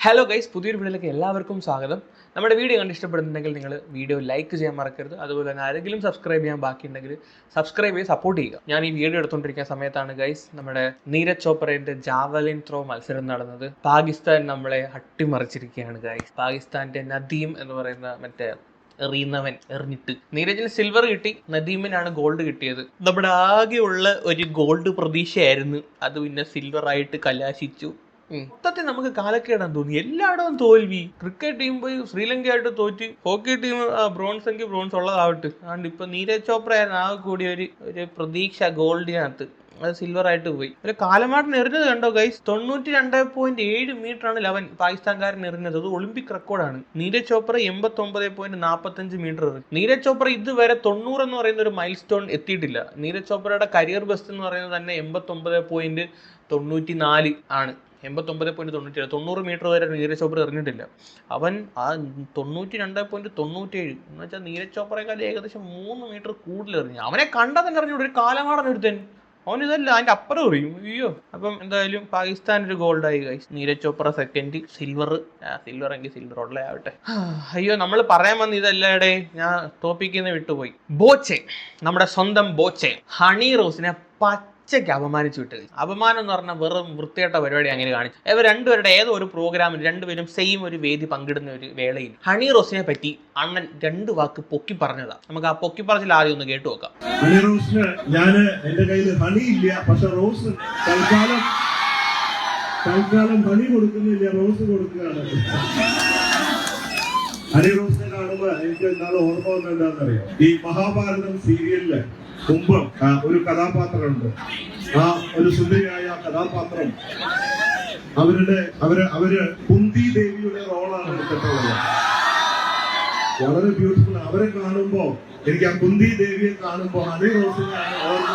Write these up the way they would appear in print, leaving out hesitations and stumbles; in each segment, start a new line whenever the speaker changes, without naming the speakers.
Hello guys, പുതിയൊരു വീഡിയോയിലേക്ക് എല്ലാവർക്കും സ്വാഗതം. നമ്മുടെ വീഡിയോ കണ്ട് ഇഷ്ടപ്പെടുന്നുണ്ടെങ്കിൽ നിങ്ങൾ വീഡിയോ ലൈക്ക് ചെയ്യാൻ മറക്കരുത്. അതുപോലെ തന്നെ ആരെങ്കിലും സബ്സ്ക്രൈബ് ചെയ്യാൻ ബാക്കിയുണ്ടെങ്കിൽ സബ്സ്ക്രൈബ് ചെയ്ത് സപ്പോർട്ട് ചെയ്യുക. ഞാൻ ഈ വീഡിയോ എടുത്തുകൊണ്ടിരിക്കുന്ന സമയത്താണ് ഗൈസ് നമ്മുടെ നീരജ് ചോപ്രയുടെ ജാവലിൻ ത്രോ മത്സരം നടന്നത്. പാകിസ്ഥാൻ നമ്മളെ അട്ടിമറിച്ചിരിക്കുകയാണ് ഗൈസ്. പാകിസ്ഥാന്റെ നദീം എന്ന് പറയുന്ന മറ്റേ എറിയുന്നവൻ എറിഞ്ഞിട്ട് നീരജിന് സിൽവർ കിട്ടി, നദീമിനാണ് ഗോൾഡ് കിട്ടിയത്. നമ്മുടെ ആകെയുള്ള ഒരു ഗോൾഡ് പ്രതീക്ഷയായിരുന്നു, അത് പിന്നെ സിൽവർ ആയിട്ട് കലാശിച്ചു. മൊത്തത്തിൽ നമുക്ക് കാലക്കേടാന്ന് തോന്നി. എല്ലായിടവും തോൽവി. ക്രിക്കറ്റ് ടീം പോയി ശ്രീലങ്കയായിട്ട് തോറ്റ്, ഹോക്കി ടീം ബ്രോൺസ് എങ്കിൽ ബ്രോൺസ് ഉള്ളതാവട്ടെ. അതുകൊണ്ട് ഇപ്പൊ നീരജ് ചോപ്ര ആകെ കൂടി ഒരു പ്രതീക്ഷ ഗോൾഡിനകത്ത്, അത് സിൽവർ ആയിട്ട് പോയി. ഒരു കാലമാട്ടൻ എറിഞ്ഞത് കണ്ടോ ഗൈസ്? 92.7 മീറ്ററാണ് ലവൻ പാകിസ്ഥാൻകാരൻ എറിഞ്ഞത്. അത് ഒളിമ്പിക് റെക്കോർഡാണ്. നീരജ് ചോപ്ര 89.45 മീറ്റർ എറിഞ്ഞു. നീരജ് ചോപ്ര ഇതുവരെ 90 എന്ന് പറയുന്ന ഒരു മൈൽ സ്റ്റോൺ എത്തിയിട്ടില്ല. നീരജ് ചോപ്രയുടെ കരിയർ ബെസ്റ്റ് എന്ന് പറയുന്നത് തന്നെ 89.94 ആണ്. 89.97, 90 മീറ്റർ വരെ നീരജ് ചോപ്ര എറിഞ്ഞിട്ടില്ല. അവൻ ആ 92.97 എന്ന് വെച്ചാൽ നീരജ് ചോപ്രയെക്കാൾ ഏകദേശം 3 മീറ്റർ കൂടുതൽ എറിഞ്ഞു. അവനെ കണ്ടാൽ തന്നെ അറിഞ്ഞു ഒരു കാലമാടൻ എടുത്തൻ. അവനിതല്ല, അതിന്റെ അപ്പുറം എറിയും. അയ്യോ. അപ്പം എന്തായാലും പാകിസ്ഥാൻ ഒരു ഗോൾഡായി guys. Neeraj Chopra second, silver എങ്കിൽ സിൽവർ ഉള്ളയാവട്ടെ. അയ്യോ, നമ്മൾ പറയാൻ വന്ന ഇതല്ലേടെ, ഞാൻ ടോപ്പിക്കിന്ന് വിട്ടുപോയി. ബോച്ചെ, നമ്മുടെ സ്വന്തം ബോച്ചെ ഹണി റോസിനെ പച്ചയ്ക്ക് അപമാനിച്ചു വിട്ടത്. അപമാനം എന്ന് പറഞ്ഞാൽ വെറും വൃത്തികെട്ട പരിപാടി അങ്ങനെ കാണിച്ചു. ഇവർ രണ്ടുപേരുടെ ഏതോ ഒരു പ്രോഗ്രാമിൽ രണ്ടുപേരും സെയിം ഒരു വേദി പങ്കിടുന്ന ഒരു വേളയിൽ ഹണി റോസിനെ പറ്റി അണ്ണൻ 2 വാക്ക് പൊക്കി പറഞ്ഞതാ. നമുക്ക് ആ പൊക്കി പറച്ചിൽ ആദ്യം ഒന്ന് കേട്ടു നോക്കാം.
ഹണി റോസിന് ഞാൻ എന്റെ കയ്യിൽ ഹണി ഇല്ല, പക്ഷെ റോസ് തൽക്കാലം ഹണി കൊടുക്കുന്നില്ല, റോസ് കൊടുക്കുകയാണ്. ഹണി റോസിനെ കാണുമ്പോ എനിക്ക് എന്താണ് ഓർമ്മ വന്നെന്താണെന്നറിയാം. ഈ മഹാഭാരതം സീരിയലില് മുമ്പ് ഒരു കഥാപാത്രമുണ്ട്. ആ ഒരു സുന്ദരിയായ കഥാപാത്രം അവര് കുന്തി ദേവിയുടെ റോളാണ് എടുത്തിട്ടുള്ളത്. വളരെ ബ്യൂട്ടിഫുൾ. അവരെ കാണുമ്പോ എനിക്ക് ആ കുന്തി ദേവിയെ കാണുമ്പോ ഹണി റോസിനെയാണ് ഓർമ്മ.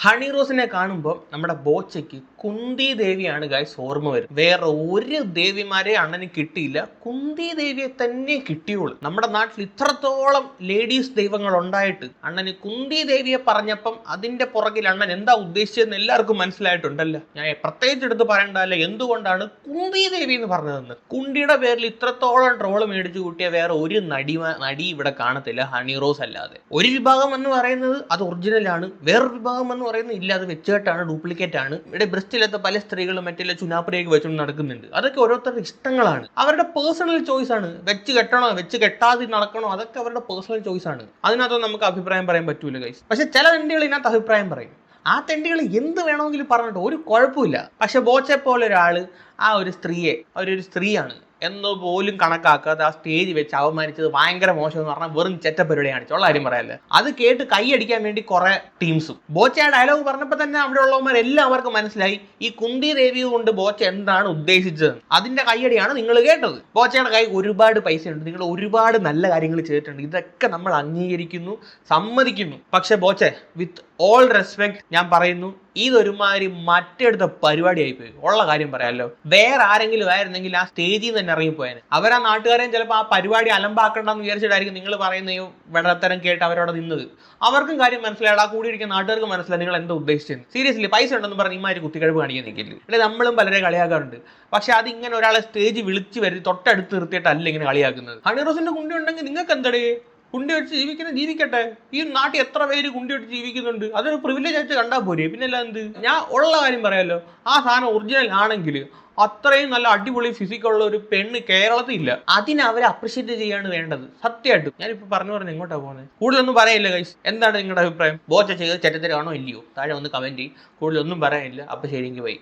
ഹണി റോസിനെ കാണുമ്പോൾ നമ്മുടെ ബോച്ചയ്ക്ക് കുന്തി ദേവിയാണ് ഗൈസ് ഓർമ്മ വരും. വേറെ ഒരു ദേവിമാരെ അണ്ണന് കിട്ടിയില്ല, കുന്തി ദേവിയെ തന്നെ കിട്ടിയുള്ളൂ. നമ്മുടെ നാട്ടിൽ ഇത്രത്തോളം ലേഡീസ് ദൈവങ്ങൾ ഉണ്ടായിട്ട് അണ്ണന് കുന്തി ദേവിയെ പറഞ്ഞപ്പം അതിന്റെ പുറകിൽ അണ്ണൻ എന്താ ഉദ്ദേശിച്ചതെന്ന് എല്ലാവർക്കും മനസ്സിലായിട്ടുണ്ടല്ലോ. ഞാൻ പ്രത്യേകിച്ച് എടുത്ത് പറയണ്ടല്ലോ എന്തുകൊണ്ടാണ് കുന്തി ദേവി എന്ന് പറഞ്ഞതെന്ന്. കുണ്ടിയുടെ പേരിൽ ഇത്രത്തോളം ട്രോള് മേടിച്ചു കൂട്ടിയ വേറെ ഒരു നടി ഇവിടെ കാണത്തില്ല, ഹണി റോസ് അല്ലാതെ. ഒരു വിഭാഗം എന്ന് പറയുന്നത് അത് ഒറിജിനലാണ്, വേറൊരു വിഭാഗം എന്ന് പറയുന്നത് ഇല്ല, അത് വെച്ചുകെട്ടാണ്, ഡ്യൂപ്ലിക്കേറ്റ് ആണ്. ഇവിടെ ബ്രസ്റ്റിലത്തെ പല സ്ത്രീകളും മറ്റേ ചുനാപ്പുരയൊക്കെ വെച്ചുകൊണ്ട് നടക്കുന്നുണ്ട്. അതൊക്കെ ഓരോരുത്തരുടെ ഇഷ്ടങ്ങളാണ്, അവരുടെ പേഴ്സണൽ ചോയ്സ് ആണ്. വെച്ച് കെട്ടണോ വെച്ച് കെട്ടാതെ നടക്കണോ, അതൊക്കെ അവരുടെ പേഴ്സണൽ ചോയ്സ് ആണ്. അതിനകത്തൊന്നും നമുക്ക് അഭിപ്രായം പറയാൻ പറ്റൂല ഗൈസ്. പക്ഷെ ചില തെണ്ടികൾ ഇതിനകത്ത് അഭിപ്രായം പറയും. ആ തെണ്ടികൾ എന്ത് വേണമെങ്കിലും പറഞ്ഞിട്ട് ഒരു കുഴപ്പമില്ല. പക്ഷെ ബോച്ചെ പോലെ ഒരാള് ആ ഒരു സ്ത്രീയെ, അവരൊരു സ്ത്രീയാണ് എന്ന് പോലും കണക്കാക്കാതെ ആ സ്റ്റേജ് വെച്ച് അവമാനിച്ചത് ഭയങ്കര മോശം എന്ന് പറഞ്ഞാൽ വെറും ചെറ്റപ്പരിപാടി കാണിച്ചു. ഉള്ള കാര്യം പറയാല്ലേ. അത് കേട്ട് കൈയടിക്കാൻ വേണ്ടി കുറെ ടീംസും. ബോച്ച ആ ഡയലോഗ് പറഞ്ഞപ്പോൾ തന്നെ അവിടെ ഉള്ളവന്മാർ എല്ലാവർക്കും മനസ്സിലായി ഈ കുന്തി ദേവി കൊണ്ട് ബോച്ച എന്താണ് ഉദ്ദേശിച്ചത്. അതിന്റെ കൈയടിയാണ് നിങ്ങൾ കേട്ടത്. ബോച്ചയുടെ കൈ ഒരുപാട് പൈസയുണ്ട്, നിങ്ങൾ ഒരുപാട് നല്ല കാര്യങ്ങൾ ചെയ്തിട്ടുണ്ട്, ഇതൊക്കെ നമ്മൾ അംഗീകരിക്കുന്നു, സമ്മതിക്കുന്നു. പക്ഷെ ബോച്ചെ, വിത്ത് ഓൾ റെസ്പെക്ട് ഞാൻ പറയുന്നു, ഇതൊരുമാതിരി മറ്റെടുത്ത പരിപാടി ആയിപ്പോയി. ഉള്ള കാര്യം പറയാമല്ലോ. വേറെ ആരെങ്കിലും ആയിരുന്നെങ്കിൽ ആ സ്റ്റേജിൽ നിന്ന് തന്നെ ഇറങ്ങിപ്പോയാൽ അവരാ നാട്ടുകാരെയും ചിലപ്പോൾ ആ പരിപാടി അലമ്പാക്കണ്ടെന്ന് വിചാരിച്ചിട്ടായിരിക്കും നിങ്ങൾ പറയുന്ന ഈ വെള്ളത്തരം കേട്ട് അവരവിടെ നിന്നത്. അവർക്കും കാര്യം മനസ്സിലായി, ആ കൂടിയിരിക്കുന്ന നാട്ടുകാർക്ക് മനസ്സിലായി നിങ്ങൾ എന്താ ഉദ്ദേശിച്ചത്. സീരിയസ്ലി പൈസ ഉണ്ടെന്ന് പറഞ്ഞ് ഇമാതിരി കുത്തിക്കഴിവ് കാണിക്കാൻ നിൽക്കില്ല. ഇവിടെ നമ്മളും പലരെ കളിയാക്കാറുണ്ട്. പക്ഷെ അത് ഇങ്ങനെ ഒരാളെ സ്റ്റേജ് വിളിച്ച് വരുത്തി തൊട്ടടുത്ത് നിർത്തിയിട്ടല്ല ഇങ്ങനെ കളിയാക്കുന്നത്. ഹണി റോസിന്റെ കുണ്ടി ഉണ്ടെങ്കിൽ നിങ്ങൾക്ക് എന്തടേ, കുണ്ടി വെച്ച് ജീവിക്കട്ടെ. ഈ നാട്ടിൽ എത്ര പേര് കുണ്ടി വെച്ച് ജീവിക്കുന്നുണ്ട്, അതൊരു പ്രിവിലേജ് ആയിട്ട് കണ്ടാൽ പോരെ. പിന്നെല്ലാം എന്ത്. ഞാൻ ഉള്ള കാര്യം പറയാമല്ലോ, ആ സാധനം ഒറിജിനൽ ആണെങ്കിൽ അത്രയും നല്ല അടിപൊളി ഫിസിക്കുള്ള ഒരു പെണ്ണ് കേരളത്തിൽ ഇല്ല. അതിനെ അവരെ അപ്രിഷിയേറ്റ് ചെയ്യാണ് വേണ്ടത്. സത്യമായിട്ടും ഞാനിപ്പോൾ പറഞ്ഞു എങ്ങോട്ടാ പോകുന്നത്. കൂടുതലൊന്നും പറയില്ല ഗൈസ്. എന്താണ് നിങ്ങളുടെ അഭിപ്രായം? ബോച്ച ചെയ്ത് ചെറ്റത്തരാണോ ഇല്ലയോ? താഴെ ഒന്ന് കമന്റ് ചെയ്യും. കൂടുതലൊന്നും പറയാനില്ല. അപ്പം ശരിയെങ്കിൽ ബൈ.